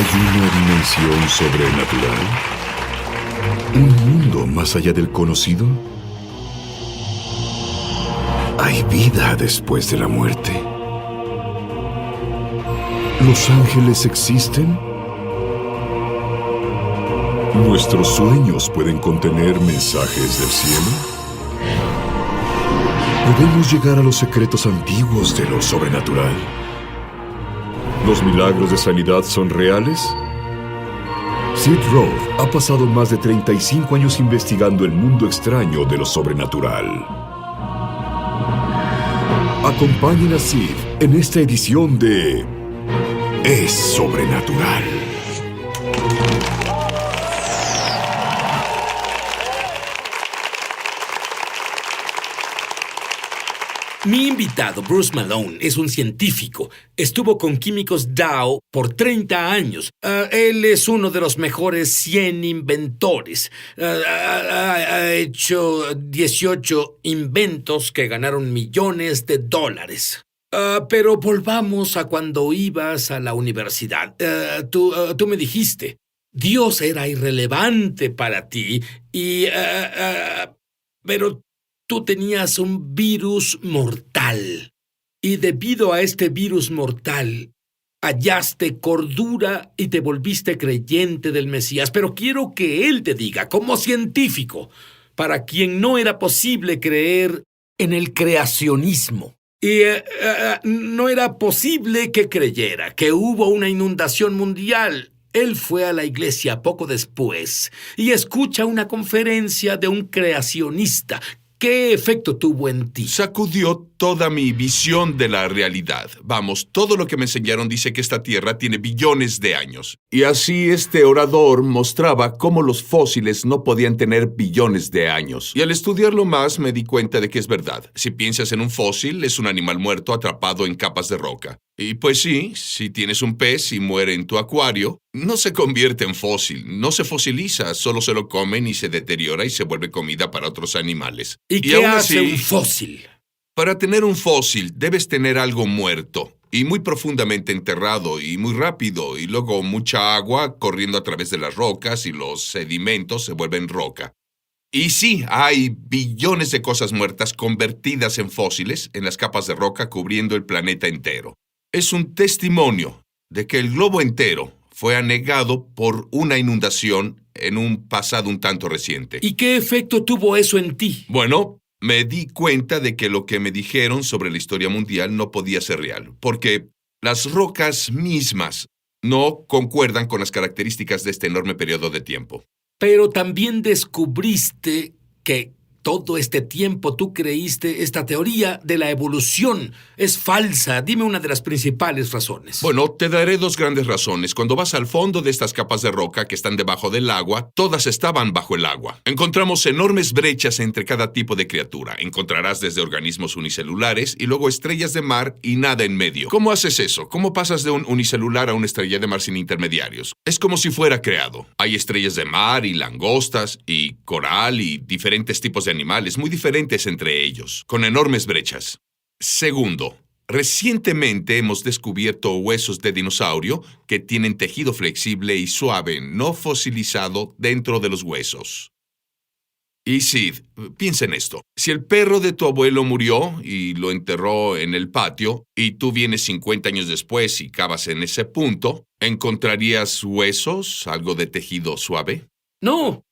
¿Hay una dimensión sobrenatural? ¿Un mundo más allá del conocido? ¿Hay vida después de la muerte? ¿Los ángeles existen? ¿Nuestros sueños pueden contener mensajes del cielo? ¿Podemos llegar a los secretos antiguos de lo sobrenatural? ¿Los milagros de sanidad son reales? Sid Roth ha pasado más de 35 años investigando el mundo extraño de lo sobrenatural. Acompañen a Sid en esta edición de Es Sobrenatural. Mi invitado, Bruce Malone, es un científico. Estuvo con químicos Dow por 30 años. Él es uno de los mejores 100 inventores. Ha hecho 18 inventos que ganaron millones de dólares. Pero volvamos a cuando ibas a la universidad. Tú me dijiste, Dios era irrelevante para ti pero tú tenías un virus mortal. Y debido a este virus mortal, hallaste cordura y te volviste creyente del Mesías. Pero quiero que él te diga, como científico, para quien no era posible creer en el creacionismo. Y no era posible que creyera que hubo una inundación mundial. Él fue a la iglesia poco después y escucha una conferencia de un creacionista. ¿Qué efecto tuvo en ti? Sacudió toda mi visión de la realidad. Vamos, todo lo que me enseñaron dice que esta Tierra tiene billones de años. Y así este orador mostraba cómo los fósiles no podían tener billones de años. Y al estudiarlo más me di cuenta de que es verdad. Si piensas en un fósil, es un animal muerto atrapado en capas de roca. Y pues sí, si tienes un pez y muere en tu acuario, no se convierte en fósil, no se fosiliza, solo se lo comen y se deteriora y se vuelve comida para otros animales. ¿Y qué hace un fósil? Para tener un fósil debes tener algo muerto y muy profundamente enterrado y muy rápido y luego mucha agua corriendo a través de las rocas y los sedimentos se vuelven roca. Y sí, hay billones de cosas muertas convertidas en fósiles en las capas de roca cubriendo el planeta entero. Es un testimonio de que el globo entero fue anegado por una inundación en un pasado un tanto reciente. ¿Y qué efecto tuvo eso en ti? Bueno, me di cuenta de que lo que me dijeron sobre la historia mundial no podía ser real, porque las rocas mismas no concuerdan con las características de este enorme periodo de tiempo. Pero también descubriste que todo este tiempo tú creíste esta teoría de la evolución. Es falsa. Dime una de las principales razones. Bueno, te daré dos grandes razones. Cuando vas al fondo de estas capas de roca que están debajo del agua, todas estaban bajo el agua. Encontramos enormes brechas entre cada tipo de criatura. Encontrarás desde organismos unicelulares y luego estrellas de mar y nada en medio. ¿Cómo haces eso? ¿Cómo pasas de un unicelular a una estrella de mar sin intermediarios? Es como si fuera creado. Hay estrellas de mar y langostas y coral y diferentes tipos de animales muy diferentes entre ellos, con enormes brechas. Segundo, recientemente hemos descubierto huesos de dinosaurio que tienen tejido flexible y suave, no fosilizado, dentro de los huesos. Y Sid, piensa en esto. Si el perro de tu abuelo murió y lo enterró en el patio, y tú vienes 50 años después y cavas en ese punto, ¿encontrarías huesos, algo de tejido suave? No.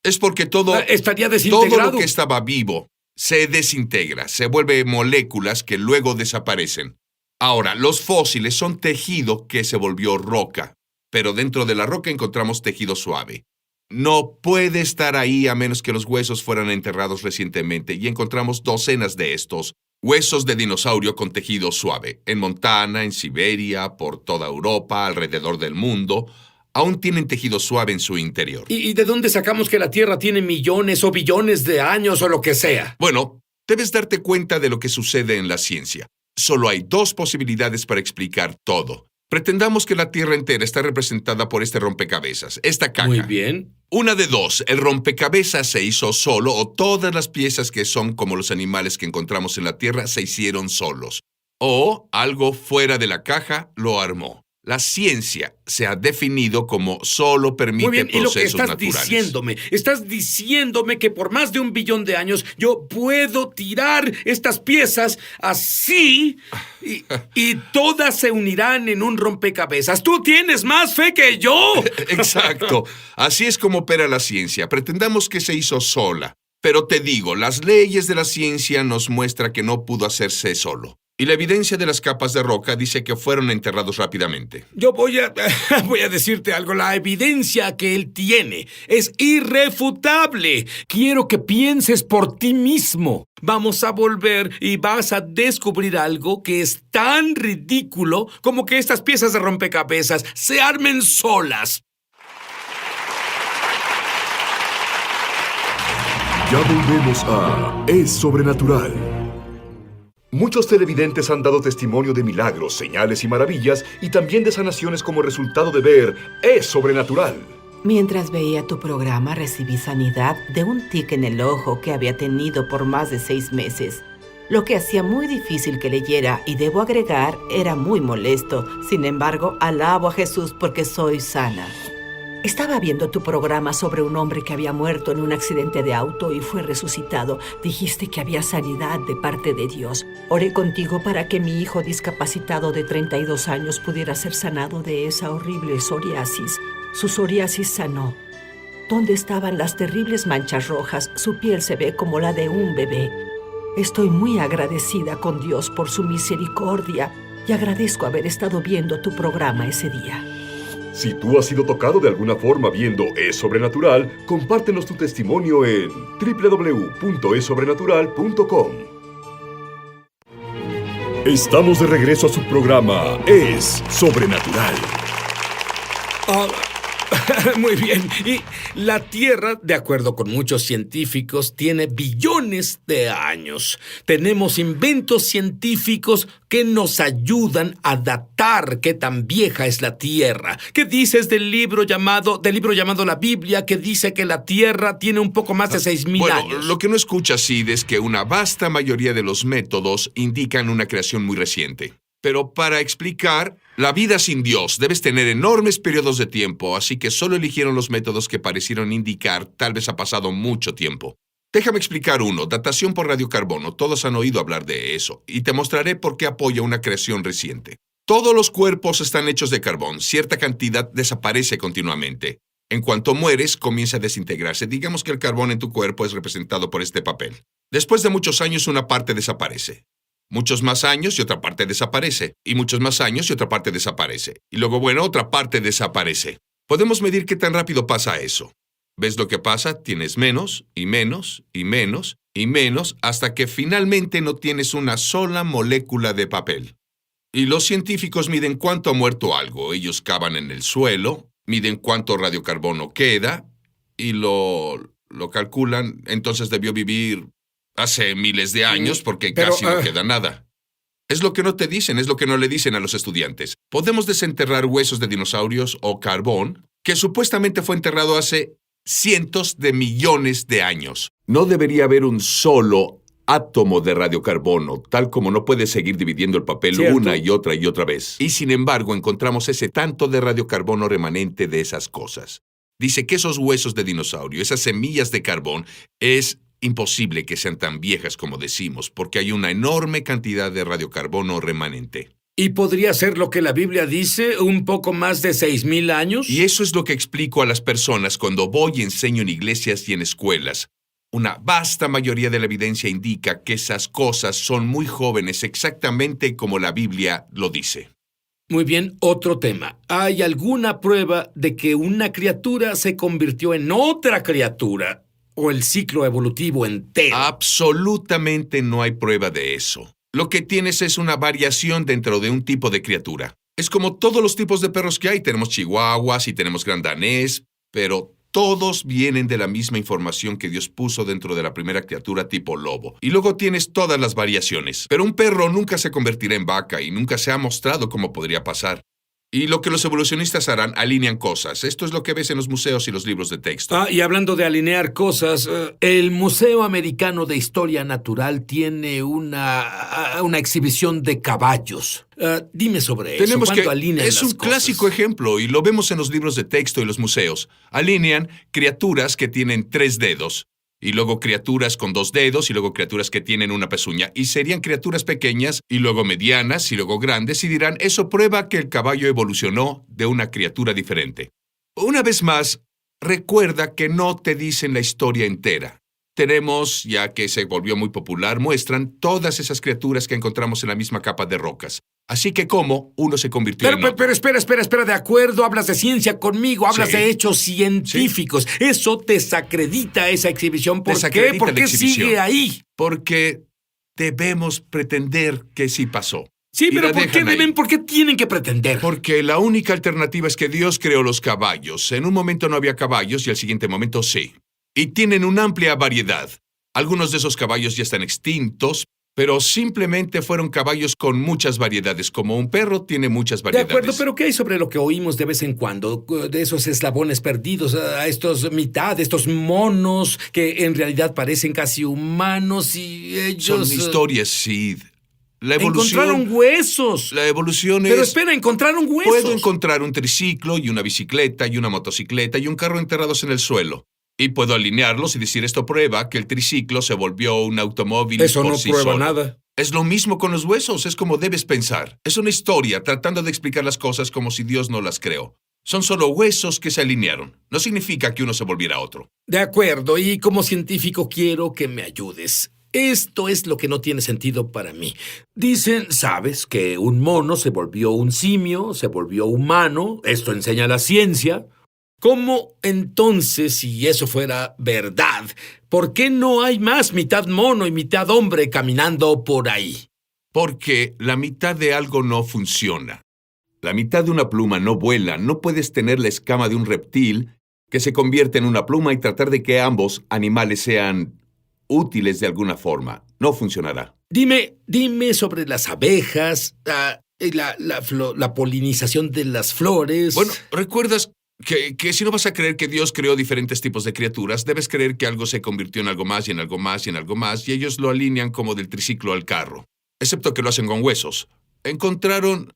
Es porque estaría desintegrado. Todo lo que estaba vivo se desintegra, se vuelve moléculas que luego desaparecen. Ahora, los fósiles son tejido que se volvió roca, pero dentro de la roca encontramos tejido suave. No puede estar ahí a menos que los huesos fueran enterrados recientemente y encontramos docenas de estos huesos de dinosaurio con tejido suave, en Montana, en Siberia, por toda Europa, alrededor del mundo. Aún tienen tejido suave en su interior. ¿Y de dónde sacamos que la Tierra tiene millones o billones de años o lo que sea? Bueno, debes darte cuenta de lo que sucede en la ciencia. Solo hay dos posibilidades para explicar todo. Pretendamos que la Tierra entera está representada por este rompecabezas, esta caja. Muy bien. Una de dos, el rompecabezas se hizo solo o todas las piezas que son como los animales que encontramos en la Tierra se hicieron solos. O algo fuera de la caja lo armó. La ciencia se ha definido como solo permite Muy bien, y lo que procesos estás naturales. estás diciéndome que por más de 1 billón de años yo puedo tirar estas piezas así y todas se unirán en un rompecabezas. ¡Tú tienes más fe que yo! Exacto. Así es como opera la ciencia. Pretendamos que se hizo sola. Pero te digo, las leyes de la ciencia nos muestran que no pudo hacerse solo. Y la evidencia de las capas de roca dice que fueron enterrados rápidamente. Yo voy a decirte algo. La evidencia que él tiene es irrefutable. Quiero que pienses por ti mismo. Vamos a volver y vas a descubrir algo que es tan ridículo como que estas piezas de rompecabezas se armen solas. Ya volvemos a Es Sobrenatural. Muchos televidentes han dado testimonio de milagros, señales y maravillas, y también de sanaciones como resultado de ver Es Sobrenatural. Mientras veía tu programa, recibí sanidad de un tic en el ojo que había tenido por más de 6 meses, lo que hacía muy difícil que leyera y, debo agregar, era muy molesto. Sin embargo, alabo a Jesús porque soy sana. Estaba viendo tu programa sobre un hombre que había muerto en un accidente de auto y fue resucitado. Dijiste que había sanidad de parte de Dios. Oré contigo para que mi hijo discapacitado de 32 años pudiera ser sanado de esa horrible psoriasis. Su psoriasis sanó. ¿Dónde estaban las terribles manchas rojas? Su piel se ve como la de un bebé. Estoy muy agradecida con Dios por su misericordia y agradezco haber estado viendo tu programa ese día. Si tú has sido tocado de alguna forma viendo Es Sobrenatural, compártenos tu testimonio en www.esobrenatural.com. Estamos de regreso a su programa Es Sobrenatural. Muy bien. Y la Tierra, de acuerdo con muchos científicos, tiene billones de años. Tenemos inventos científicos que nos ayudan a datar qué tan vieja es la Tierra. ¿Qué dices del libro llamado la Biblia, que dice que la Tierra tiene un poco más de 6,000 años? Lo que no escuchas, Sid, es que una vasta mayoría de los métodos indican una creación muy reciente. Pero para explicar, la vida sin Dios debes tener enormes periodos de tiempo, así que solo eligieron los métodos que parecieron indicar tal vez ha pasado mucho tiempo. Déjame explicar uno, datación por radiocarbono. Todos han oído hablar de eso, y te mostraré por qué apoya una creación reciente. Todos los cuerpos están hechos de carbón. Cierta cantidad desaparece continuamente. En cuanto mueres, comienza a desintegrarse. Digamos que el carbón en tu cuerpo es representado por este papel. Después de muchos años, una parte desaparece. Muchos más años y otra parte desaparece. Y muchos más años y otra parte desaparece. Y luego, otra parte desaparece. Podemos medir qué tan rápido pasa eso. ¿Ves lo que pasa? Tienes menos, y menos, y menos, y menos, hasta que finalmente no tienes una sola molécula de papel. Y los científicos miden cuánto ha muerto algo. Ellos cavan en el suelo, miden cuánto radiocarbono queda, y lo calculan. Entonces debió vivir hace miles de años porque casi no queda nada. Es lo que no te dicen, es lo que no le dicen a los estudiantes. Podemos desenterrar huesos de dinosaurios o carbón que supuestamente fue enterrado hace cientos de millones de años. No debería haber un solo átomo de radiocarbono, tal como no puedes seguir dividiendo el papel una y otra vez. Y sin embargo, encontramos ese tanto de radiocarbono remanente de esas cosas. Dice que esos huesos de dinosaurio, esas semillas de carbón, es imposible que sean tan viejas como decimos, porque hay una enorme cantidad de radiocarbono remanente. ¿Y podría ser lo que la Biblia dice, un poco más de 6,000 años? Y eso es lo que explico a las personas cuando voy y enseño en iglesias y en escuelas. Una vasta mayoría de la evidencia indica que esas cosas son muy jóvenes, exactamente como la Biblia lo dice. Muy bien, otro tema. ¿Hay alguna prueba de que una criatura se convirtió en otra criatura? ¿O el ciclo evolutivo entero? Absolutamente no hay prueba de eso. Lo que tienes es una variación dentro de un tipo de criatura. Es como todos los tipos de perros que hay. Tenemos chihuahuas y tenemos gran danés, pero todos vienen de la misma información que Dios puso dentro de la primera criatura tipo lobo. Y luego tienes todas las variaciones. Pero un perro nunca se convertirá en vaca y nunca se ha mostrado cómo podría pasar. Y lo que los evolucionistas harán, alinean cosas. Esto es lo que ves en los museos y los libros de texto. Y hablando de alinear cosas, el Museo Americano de Historia Natural tiene una exhibición de caballos. Dime sobre eso. ¿Cuánto alinean es las un cosas? clásico ejemplo y lo vemos en los libros de texto y los museos. Alinean criaturas que tienen 3 dedos. Y luego criaturas con 2 dedos, y luego criaturas que tienen una pezuña. Y serían criaturas pequeñas, y luego medianas, y luego grandes, y dirán, eso prueba que el caballo evolucionó de una criatura diferente. Una vez más, recuerda que no te dicen la historia entera. Tenemos, ya que se volvió muy popular, muestran todas esas criaturas que encontramos en la misma capa de rocas. Así que cómo uno se convirtió en otro. Pero espera, de acuerdo, hablas de ciencia conmigo, hablas Sí. de hechos científicos. Sí. Eso desacredita esa exhibición. ¿Por qué? ¿Por qué sigue ahí? Porque debemos pretender que sí pasó. Sí, pero ¿por qué tienen que pretender? Porque la única alternativa es que Dios creó los caballos. En un momento no había caballos y al siguiente momento sí. Y tienen una amplia variedad. Algunos de esos caballos ya están extintos, pero simplemente fueron caballos con muchas variedades, como un perro tiene muchas variedades. De acuerdo, pero ¿qué hay sobre lo que oímos de vez en cuando? De esos eslabones perdidos, a estos estos monos que en realidad parecen casi humanos y ellos... Son historias, Sid. La evolución... Encontraron huesos. La evolución es... Pero espera, encontraron huesos. Puedo encontrar un triciclo y una bicicleta y una motocicleta y un carro enterrados en el suelo. Y puedo alinearlos y decir esto prueba que el triciclo se volvió un automóvil por sí solo. Eso no prueba nada. Es lo mismo con los huesos, es como debes pensar. Es una historia tratando de explicar las cosas como si Dios no las creó. Son solo huesos que se alinearon. No significa que uno se volviera otro. De acuerdo, y como científico quiero que me ayudes. Esto es lo que no tiene sentido para mí. Dicen, sabes, que un mono se volvió un simio, se volvió humano. Esto enseña la ciencia. ¿Cómo entonces, si eso fuera verdad, por qué no hay más mitad mono y mitad hombre caminando por ahí? Porque la mitad de algo no funciona. La mitad de una pluma no vuela. No puedes tener la escama de un reptil que se convierte en una pluma y tratar de que ambos animales sean útiles de alguna forma. No funcionará. Dime sobre las abejas, la polinización de las flores. Bueno, ¿recuerdas que si no vas a creer que Dios creó diferentes tipos de criaturas, debes creer que algo se convirtió en algo más y en algo más y en algo más, y ellos lo alinean como del triciclo al carro, excepto que lo hacen con huesos. Encontraron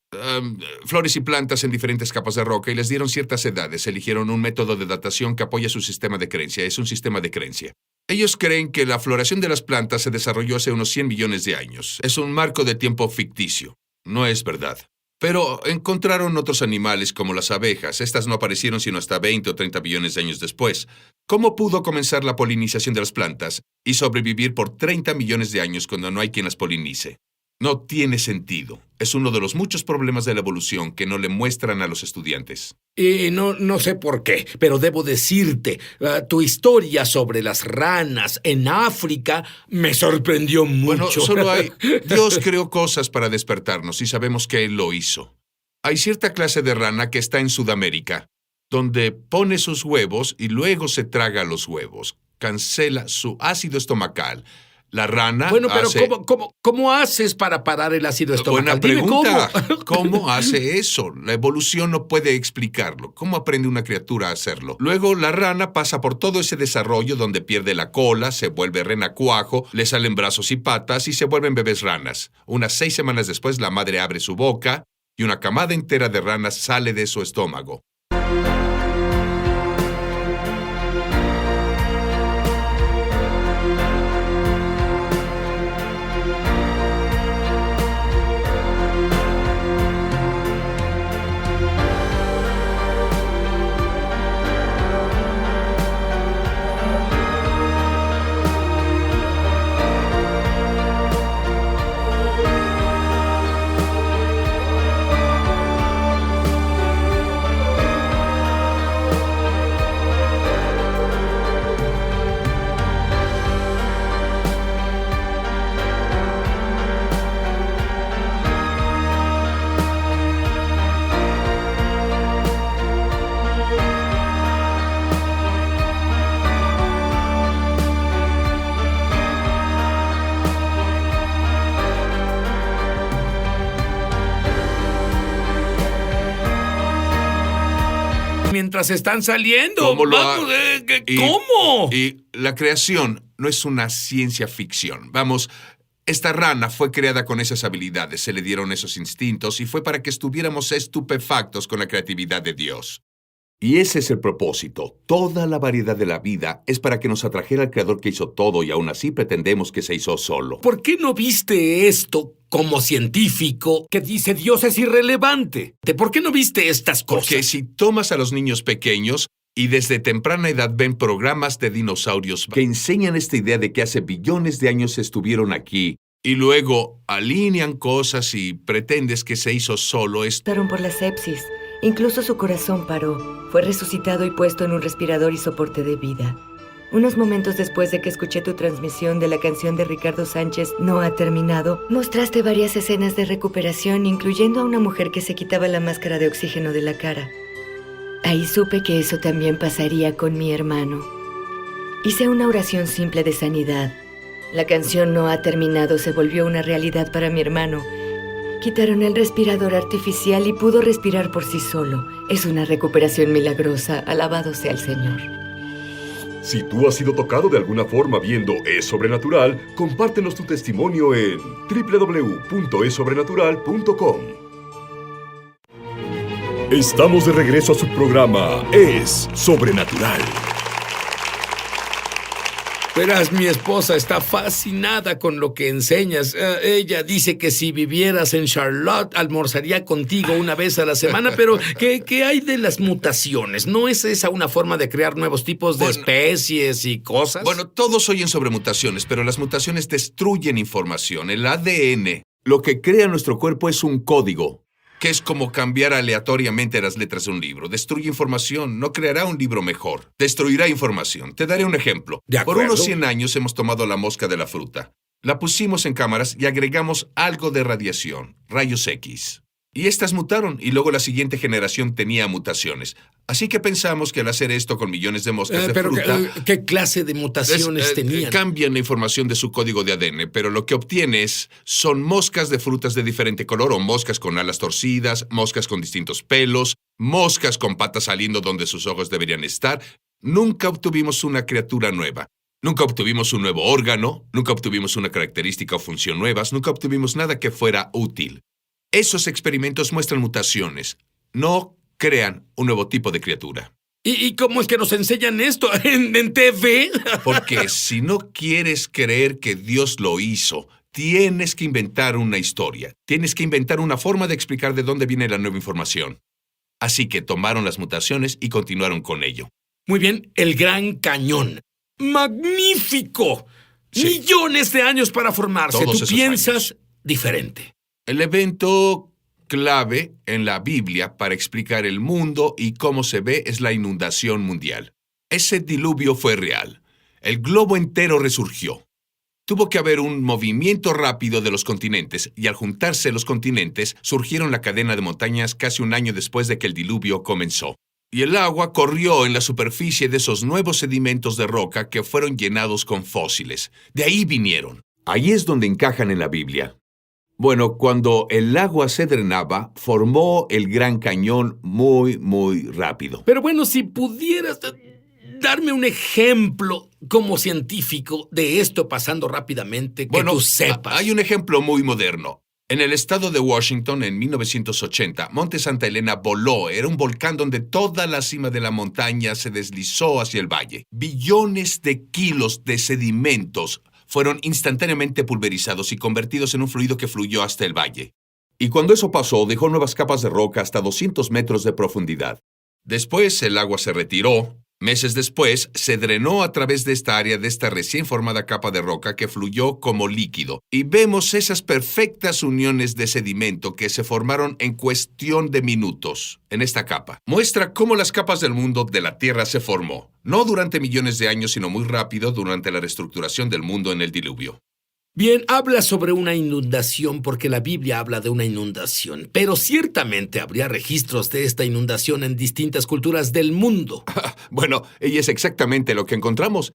flores y plantas en diferentes capas de roca y les dieron ciertas edades. Eligieron un método de datación que apoya su sistema de creencia. Es un sistema de creencia. Ellos creen que la floración de las plantas se desarrolló hace unos 100 millones de años. Es un marco de tiempo ficticio. No es verdad. Pero encontraron otros animales como las abejas. Estas no aparecieron sino hasta 20 o 30 billones de años después. ¿Cómo pudo comenzar la polinización de las plantas y sobrevivir por 30 millones de años cuando no hay quien las polinice? No tiene sentido. Es uno de los muchos problemas de la evolución que no le muestran a los estudiantes. Y no sé por qué, pero debo decirte, tu historia sobre las ranas en África me sorprendió mucho. Bueno, solo hay... Dios creó cosas para despertarnos y sabemos que Él lo hizo. Hay cierta clase de rana que está en Sudamérica, donde pone sus huevos y luego se traga los huevos. Cancela su ácido estomacal. La rana Bueno, pero hace... ¿cómo haces para parar el ácido estomacal? Buena pregunta. Dime ¿Cómo hace eso? La evolución no puede explicarlo. ¿Cómo aprende una criatura a hacerlo? Luego, la rana pasa por todo ese desarrollo donde pierde la cola, se vuelve renacuajo, le salen brazos y patas y se vuelven bebés ranas. Unas 6 semanas después, la madre abre su boca y una camada entera de ranas sale de su estómago. mientras están saliendo. ¿Cómo lo Vamos, y- ¿cómo? Y la creación no es una ciencia ficción. Vamos, esta rana fue creada con esas habilidades, se le dieron esos instintos y fue para que estuviéramos estupefactos con la creatividad de Dios. Y ese es el propósito. Toda la variedad de la vida es para que nos atrajera al Creador que hizo todo y aún así pretendemos que se hizo solo. ¿Por qué no viste esto como científico que dice Dios es irrelevante? ¿Por qué no viste estas cosas? Porque si tomas a los niños pequeños y desde temprana edad ven programas de dinosaurios que enseñan esta idea de que hace billones de años estuvieron aquí y luego alinean cosas y pretendes que se hizo solo, Mataron por la sepsis. Incluso su corazón paró. Fue resucitado y puesto en un respirador y soporte de vida. Unos momentos después de que escuché tu transmisión de la canción de Ricardo Sánchez, No ha terminado, mostraste varias escenas de recuperación, incluyendo a una mujer que se quitaba la máscara de oxígeno de la cara. Ahí supe que eso también pasaría con mi hermano. Hice una oración simple de sanidad. La canción No ha terminado se volvió una realidad para mi hermano. Quitaron el respirador artificial y pudo respirar por sí solo. Es una recuperación milagrosa. Alabado sea el Señor. Si tú has sido tocado de alguna forma viendo Es Sobrenatural, compártenos tu testimonio en www.esobrenatural.com. Estamos de regreso a su programa Es Sobrenatural. Verás, mi esposa está fascinada con lo que enseñas. Ella dice que si vivieras en Charlotte, almorzaría contigo una vez a la semana, pero ¿qué hay de las mutaciones? ¿No es esa una forma de crear nuevos tipos de especies y cosas? Bueno, todos oyen sobre mutaciones, pero las mutaciones destruyen información. El ADN, lo que crea nuestro cuerpo es un código, que es como cambiar aleatoriamente las letras de un libro. Destruye información, no creará un libro mejor. Destruirá información. Te daré un ejemplo. De Por acuerdo. unos 100 años hemos tomado la mosca de la fruta. La pusimos en cámaras y agregamos algo de radiación, rayos X. Y estas mutaron, y luego la siguiente generación tenía mutaciones. Así que pensamos que al hacer esto con millones de moscas de pero fruta... ¿qué clase de mutaciones tenían? Cambian la información de su código de ADN, pero lo que obtienes son moscas de frutas de diferente color o moscas con alas torcidas, moscas con distintos pelos, moscas con patas saliendo donde sus ojos deberían estar. Nunca obtuvimos una criatura nueva. Nunca obtuvimos un nuevo órgano, nunca obtuvimos una característica o función nuevas, nunca obtuvimos nada que fuera útil. Esos experimentos muestran mutaciones. No crean un nuevo tipo de criatura. ¿Y cómo es que nos enseñan esto? ¿En TV? Porque si no quieres creer que Dios lo hizo, tienes que inventar una historia. Tienes que inventar una forma de explicar de dónde viene la nueva información. Así que tomaron las mutaciones y continuaron con ello. Muy bien, el Gran Cañón. ¡Magnífico! Sí. Millones de años para formarse. Todos Tú esos piensas años. diferente. El evento clave en la Biblia para explicar el mundo y cómo se ve es la inundación mundial. Ese diluvio fue real. El globo entero resurgió. Tuvo que haber un movimiento rápido de los continentes, y al juntarse los continentes, surgieron la cadena de montañas casi un año después de que el diluvio comenzó. Y el agua corrió en la superficie de esos nuevos sedimentos de roca que fueron llenados con fósiles. De ahí vinieron. Ahí es donde encajan en la Biblia. Bueno, cuando el agua se drenaba, formó el Gran Cañón muy, muy rápido. Pero bueno, si pudieras darme un ejemplo como científico de esto pasando rápidamente, que tú sepas. Hay un ejemplo muy moderno. En el estado de Washington, en 1980, Monte Santa Elena voló. Era un volcán donde toda la cima de la montaña se deslizó hacia el valle. Billones de kilos de sedimentos fueron instantáneamente pulverizados y convertidos en un fluido que fluyó hasta el valle. Y cuando eso pasó, dejó nuevas capas de roca hasta 200 metros de profundidad. Después, el agua se retiró. Meses después, se drenó a través de esta área de esta recién formada capa de roca que fluyó como líquido. Y vemos esas perfectas uniones de sedimento que se formaron en cuestión de minutos en esta capa. Muestra cómo las capas del mundo de la Tierra se formó. No durante millones de años, sino muy rápido durante la reestructuración del mundo en el diluvio. Bien, habla sobre una inundación porque la Biblia habla de una inundación, pero ciertamente habría registros de esta inundación en distintas culturas del mundo. Bueno, y es exactamente lo que encontramos.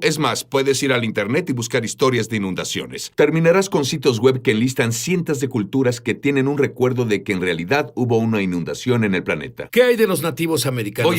Es más, puedes ir al internet y buscar historias de inundaciones. Terminarás con sitios web que enlistan cientos de culturas que tienen un recuerdo de que en realidad hubo una inundación en el planeta. ¿Qué hay de los nativos americanos?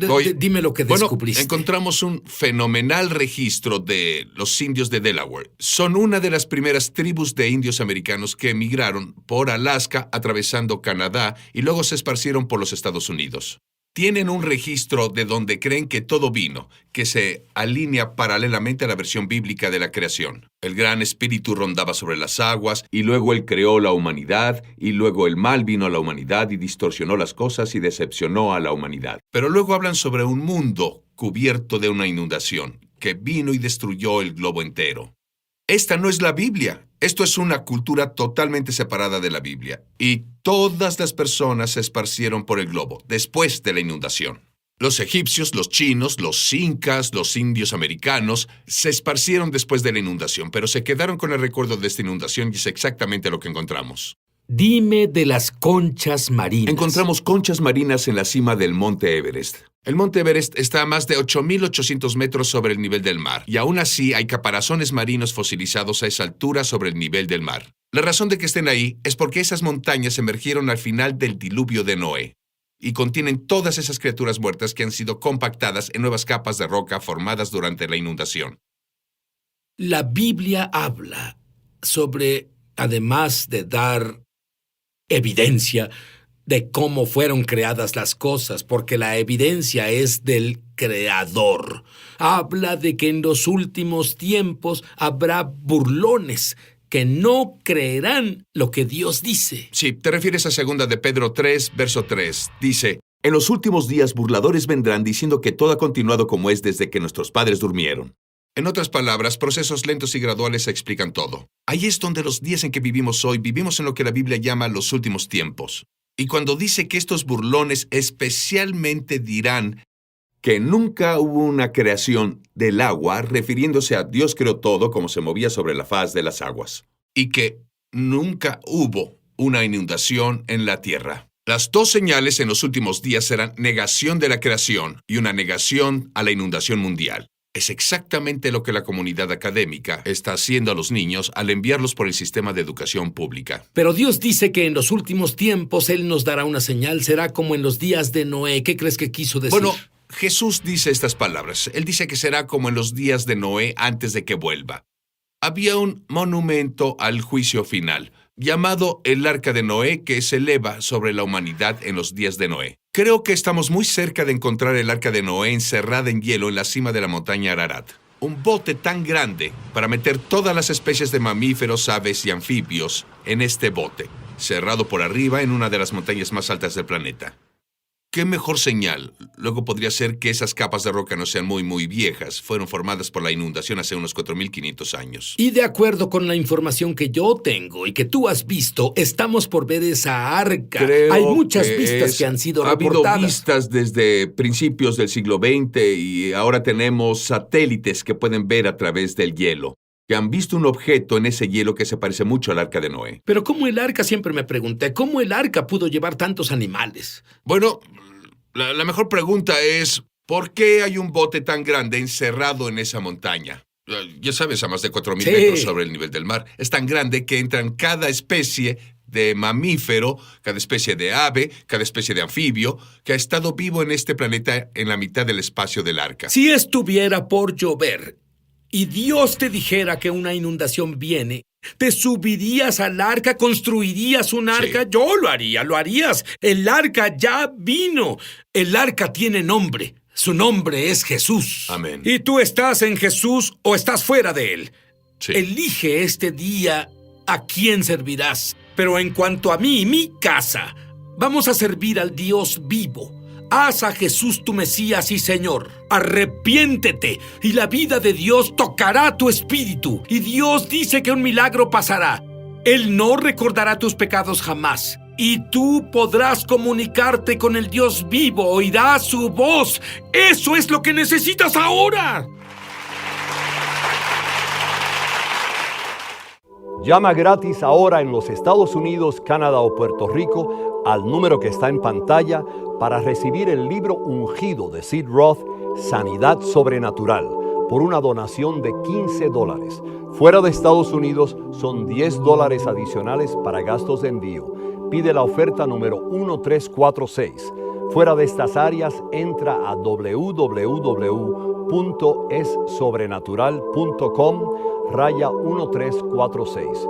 Oye, dime lo que descubriste. Encontramos un fenomenal registro de los indios de Delaware. Son una de las primeras tribus de indios americanos que emigraron por Alaska, atravesando Canadá, y luego se esparcieron por los Estados Unidos. Tienen un registro de donde creen que todo vino, que se alinea paralelamente a la versión bíblica de la creación. El Gran Espíritu rondaba sobre las aguas, y luego Él creó la humanidad, y luego el mal vino a la humanidad y distorsionó las cosas y decepcionó a la humanidad. Pero luego hablan sobre un mundo cubierto de una inundación, que vino y destruyó el globo entero. Esta no es la Biblia. Esto es una cultura totalmente separada de la Biblia. Y todas las personas se esparcieron por el globo después de la inundación. Los egipcios, los chinos, los incas, los indios americanos se esparcieron después de la inundación, pero se quedaron con el recuerdo de esta inundación y es exactamente lo que encontramos. Dime de las conchas marinas. Encontramos conchas marinas en la cima del Monte Everest. El Monte Everest está a más de 8.800 metros sobre el nivel del mar, y aún así hay caparazones marinos fosilizados a esa altura sobre el nivel del mar. La razón de que estén ahí es porque esas montañas emergieron al final del diluvio de Noé, y contienen todas esas criaturas muertas que han sido compactadas en nuevas capas de roca formadas durante la inundación. La Biblia habla sobre, además de dar evidencia de cómo fueron creadas las cosas, porque la evidencia es del Creador. Habla de que en los últimos tiempos habrá burlones que no creerán lo que Dios dice. Sí, te refieres a 2 de Pedro 3, verso 3. Dice, en los últimos días burladores vendrán diciendo que todo ha continuado como es desde que nuestros padres durmieron. En otras palabras, procesos lentos y graduales explican todo. Ahí es donde los días en que vivimos hoy, vivimos en lo que la Biblia llama los últimos tiempos. Y cuando dice que estos burlones especialmente dirán que nunca hubo una creación del agua, refiriéndose a Dios creó todo como se movía sobre la faz de las aguas. Y que nunca hubo una inundación en la tierra. Las dos señales en los últimos días serán negación de la creación y una negación a la inundación mundial. Es exactamente lo que la comunidad académica está haciendo a los niños al enviarlos por el sistema de educación pública. Pero Dios dice que en los últimos tiempos Él nos dará una señal. Será como en los días de Noé. ¿Qué crees que quiso decir? Bueno, Jesús dice estas palabras. Él dice que será como en los días de Noé antes de que vuelva. Había un monumento al juicio final, llamado el Arca de Noé, que se eleva sobre la humanidad en los días de Noé. Creo que estamos muy cerca de encontrar el Arca de Noé encerrada en hielo en la cima de la montaña Ararat. Un bote tan grande para meter todas las especies de mamíferos, aves y anfibios en este bote, cerrado por arriba en una de las montañas más altas del planeta. ¿Qué mejor señal? Luego podría ser que esas capas de roca no sean muy viejas. Fueron formadas por la inundación hace unos 4.500 años. Y de acuerdo con la información que yo tengo y que tú has visto, estamos por ver esa arca. Hay muchas vistas que han sido reportadas. Ha habido vistas desde principios del siglo XX y ahora tenemos satélites que pueden ver a través del hielo, que han visto un objeto en ese hielo que se parece mucho al Arca de Noé. Pero ¿cómo el arca? Siempre me pregunté, ¿cómo el arca pudo llevar tantos animales? Bueno, la mejor pregunta es, ¿por qué hay un bote tan grande encerrado en esa montaña? Ya sabes, a más de 4.000 metros sobre el nivel del mar. Es tan grande que entran cada especie de mamífero, cada especie de ave, cada especie de anfibio, que ha estado vivo en este planeta en la mitad del espacio del arca. Si estuviera por llover y Dios te dijera que una inundación viene, ¿te subirías al arca? ¿Construirías un arca? Sí. Yo lo haría, lo harías. El arca ya vino. El arca tiene nombre. Su nombre es Jesús. Amén. ¿Y tú estás en Jesús o estás fuera de él? Sí. Elige este día a quién servirás. Pero en cuanto a mí y mi casa, vamos a servir al Dios vivo. Haz a Jesús tu Mesías y Señor. Arrepiéntete y la vida de Dios tocará tu espíritu. Y Dios dice que un milagro pasará. Él no recordará tus pecados jamás. Y tú podrás comunicarte con el Dios vivo, oirás su voz. ¡Eso es lo que necesitas ahora! Llama gratis ahora en los Estados Unidos, Canadá o Puerto Rico al número que está en pantalla para recibir el libro ungido de Sid Roth, Sanidad Sobrenatural, por una donación de $15. Fuera de Estados Unidos son $10 adicionales para gastos de envío. Pide la oferta número 1346. Fuera de estas áreas, entra a www.essobrenatural.com/1346.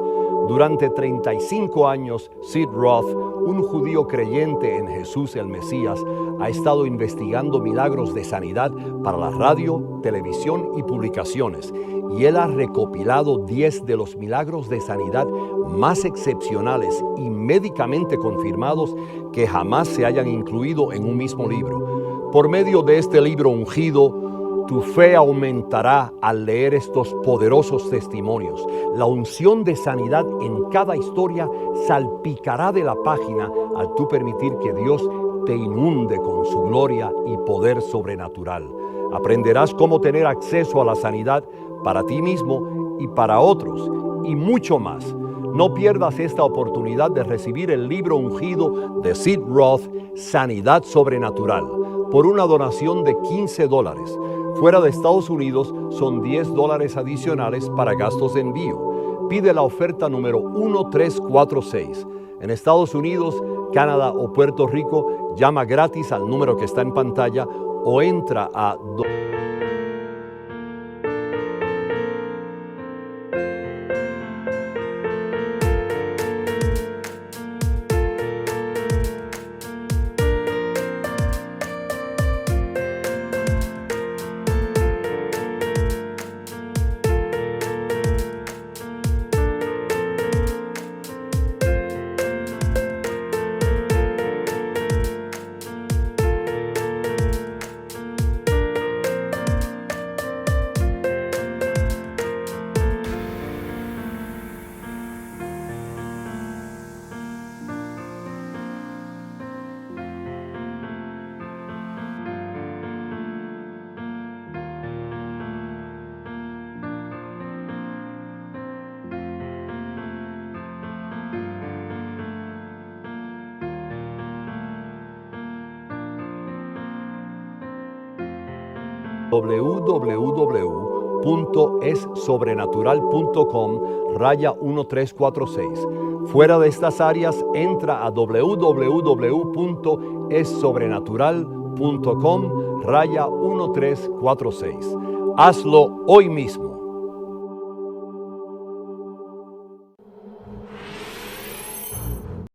Durante 35 años, Sid Roth, un judío creyente en Jesús el Mesías, ha estado investigando milagros de sanidad para la radio, televisión y publicaciones, y él ha recopilado 10 de los milagros de sanidad más excepcionales y médicamente confirmados que jamás se hayan incluido en un mismo libro. Por medio de este libro ungido, tu fe aumentará al leer estos poderosos testimonios. La unción de sanidad en cada historia salpicará de la página al tú permitir que Dios te inunde con su gloria y poder sobrenatural. Aprenderás cómo tener acceso a la sanidad para ti mismo y para otros, y mucho más. No pierdas esta oportunidad de recibir el libro ungido de Sid Roth, Sanidad Sobrenatural, por una donación de $15. Fuera de Estados Unidos son $10 adicionales para gastos de envío. Pide la oferta número 1346. En Estados Unidos, Canadá o Puerto Rico, llama gratis al número que está en pantalla o entra a www.essobrenatural.com/1346. Fuera de estas áreas, entra a www.essobrenatural.com/1346. Hazlo hoy mismo.